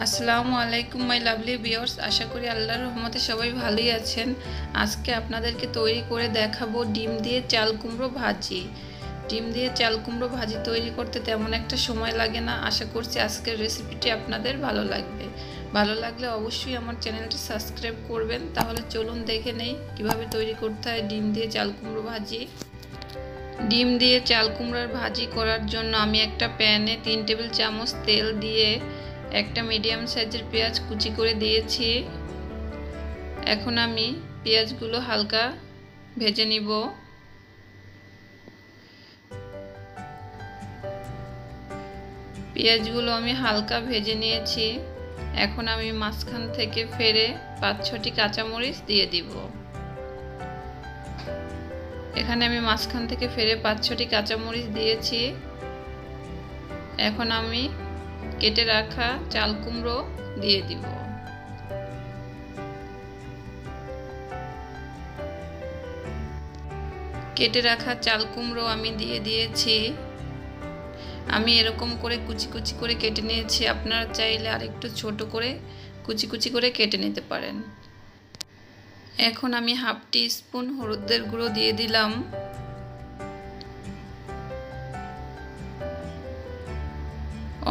আসসালামু আলাইকুম my lovely viewers, আশা করি আল্লাহর রহমতে সবাই ভালোই আছেন। আজকে আপনাদেরকে তৈরি করে দেখাবো ডিম দিয়ে চাল কুমড়ো ভাজি। ডিম দিয়ে চাল কুমড়ো ভাজি তৈরি করতে তেমন একটা সময় লাগে না। আশা করছি আজকের রেসিপিটি আপনাদের ভালো লাগবে। ভালো লাগলে অবশ্যই আমার চ্যানেলটি সাবস্ক্রাইব করবেন। তাহলে চলুন দেখে নেই কিভাবে তৈরি করতে হয় ডিম দিয়ে চাল কুমড়ো ভাজি। ডিম দিয়ে চাল কুমড়োর ভাজি করার জন্য আমি একটা প্যানে 3 টেবিল চামচ তেল দিয়ে একটা মিডিয়াম সাইজের পেঁয়াজ কুচি করে দিয়েছি। এখন আমি পেঁয়াজগুলো হালকা ভেজে নিব। পেঁয়াজগুলো আমি হালকা ভেজে নিয়েছি। এখন আমি মাঝখান থেকে ফেরে 5-6টি কাঁচামরিচ দিয়ে দিব। এখানে আমি মাঝখান থেকে ফেরে 5-6টি কাঁচামরিচ দিয়েছি। এখন আমি কেটে রাখা চাল কুমড়ো দিয়ে দিব। কেটে রাখা চাল কুমড়ো আমি দিয়ে দিয়েছি। আমি এরকম করে কুচি কুচি করে কেটে নিয়েছি। আপনারা চাইলে আরেকটু ছোট করে কুচি কুচি করে কেটে নিতে পারেন। এখন আমি হাফ টি স্পুন হলুদের গুঁড়ো দিয়ে দিলাম।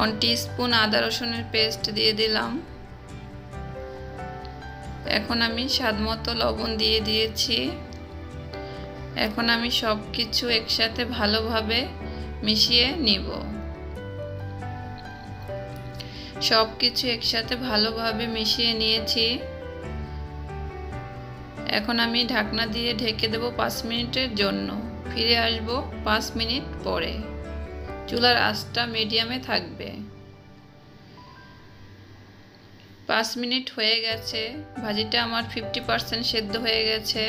1 টিস্পুন আদা রসুনের পেস্ট দিয়ে দিলাম। এখন আমি স্বাদমতো লবণ দিয়ে দিয়েছি। এখন আমি সব কিছু একসাথে ভালোভাবে মিশিয়ে নিব। সব কিছু একসাথে ভালোভাবে মিশিয়ে নিয়েছি। এখন আমি ঢাকনা দিয়ে ঢেকে দেব 5 মিনিটের জন্য। ফিরে আসব 5 মিনিট পরে। চুলার আঁচটা মিডিয়ামে থাকবে। 5 মিনিট হয়ে গেছে। ভাজিটা আমার 50% সেদ্ধ হয়ে গেছে।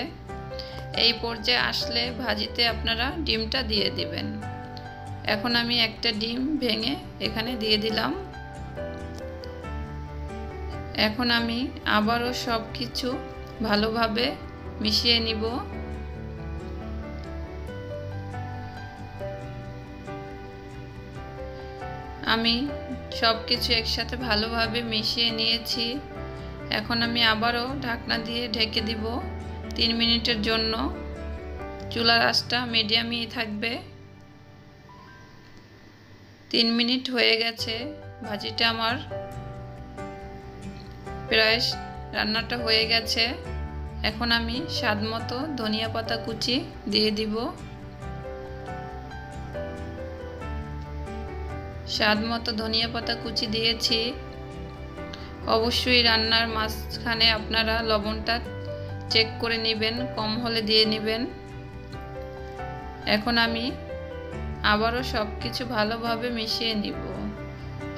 এই পর্যায়ে আসলে ভাজিতে আপনারা ডিমটা দিয়ে দিবেন। এখন আমি একটা ডিম ভেঙে এখানে দিয়ে দিলাম। এখন আমি আবারও সব কিছু ভালোভাবে মিশিয়ে নিব। আমি সব কিছু একসাথে ভালোভাবে মিশিয়ে নিয়েছি। এখন আমি আবারও ঢাকনা দিয়ে ঢেকে দিব 3 মিনিটের জন্য। চুলার আঁচটা মিডিয়ামই থাকবে। 3 মিনিট হয়ে গেছে। ভাজিটা আমার প্রায় রান্নাটা হয়ে গেছে। এখন আমি স্বাদমতো ধনিয়া পাতা কুচি দিয়ে দিব। স্বাদমতো ধনিয়া পাতা কুচি দিয়েছি। অবশ্যই রান্নার মাঝখানে আপনারা লবণটা চেক করে নেবেন, কম হলে দিয়ে নেবেন। এখন আমি আবারও সব কিছু ভালোভাবে মিশিয়ে নিব।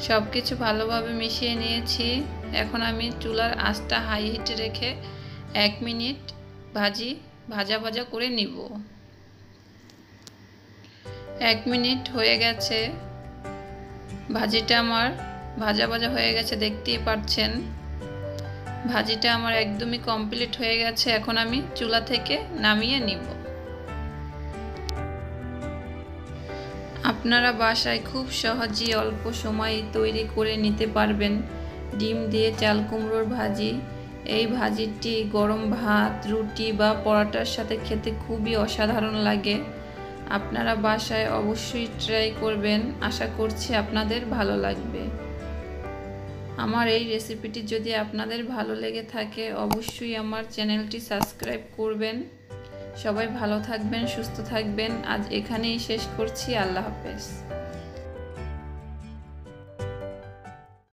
সব কিছু ভালোভাবে মিশিয়ে নিয়েছি। এখন আমি চুলার আঁচটা হাই হিটে রেখে 1 মিনিট ভাজা ভাজা করে নিব। 1 মিনিট হয়ে গেছে। ভাজিটা আমার ভাজা ভাজা হয়ে গেছে, দেখতেই পাচ্ছেন। ভাজিটা আমার একদমই কমপ্লিট হয়ে গেছে। এখন আমি চুলা থেকে নামিয়ে নিব। আপনারা বাসায় খুব সহজেই অল্প সময়ে তৈরি করে নিতে পারবেন ডিম দিয়ে চাল কুমড়োর ভাজি। এই ভাজিটি গরম ভাত, রুটি বা পরোটার সাথে খেতে খুবই অসাধারণ লাগে। আপনারা বাসায় অবশ্যই ট্রাই করবেন। আশা করছি আপনাদের ভালো লাগবে। আমার এই রেসিপিটি যদি আপনাদের ভালো লেগে থাকে অবশ্যই আমার চ্যানেলটি সাবস্ক্রাইব করবেন। সবাই ভালো থাকবেন, সুস্থ থাকবেন। আজ এখানেই শেষ করছি। আল্লাহ হাফেজ।